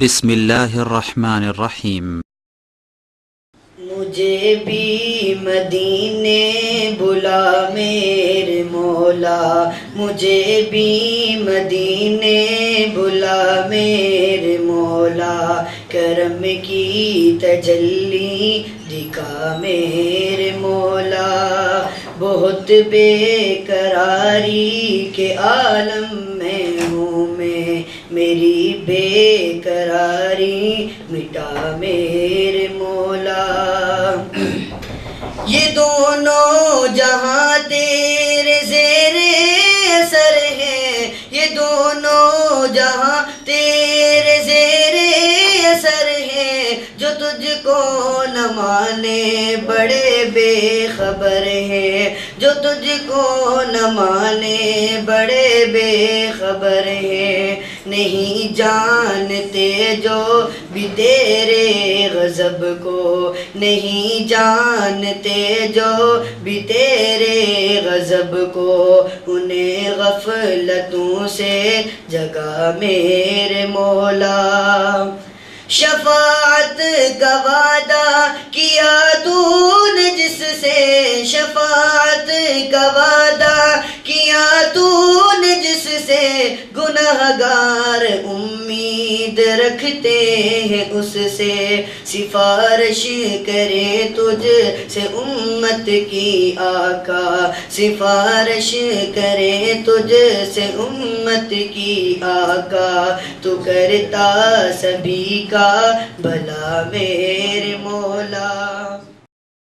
بسم اللہ الرحمن الرحیم۔ مجھے بھی مدینے بلا میرے مولا، مجھے بھی مدینے بلا میرے مولا، کرم کی تجلی دکھا میرے مولا، بہت بے قراری کے عالم میں ہوں میں، میری بے قراری مٹا میرے مولا، یہ دونوں جہاں تیرے زیر اثر ہیں، یہ دونوں جہاں تیرے زیر اثر ہیں، جو تجھ کو نہ مانے بڑے بے خبر ہیں، جو تجھ کو نہ مانے بڑے بے خبر ہیں، نہیں جانتے جو بھی تیرے غضب کو، نہیں جانتے جو بھی تیرے غضب کو، انہیں غفلتوں سے جگا میرے مولا، شفاعت کا وعدہ کیا تو نے جس سے، شفاعت کا وعدہ کیا تو نے جس سے، گناہگار امید رکھتے ہیں اس سے، سفارش کرے تجھ سے امت کی آقا، سفارش کرے تجھ سے امت کی آقا، تو کرتا سبھی کا بھلا میرے مولا۔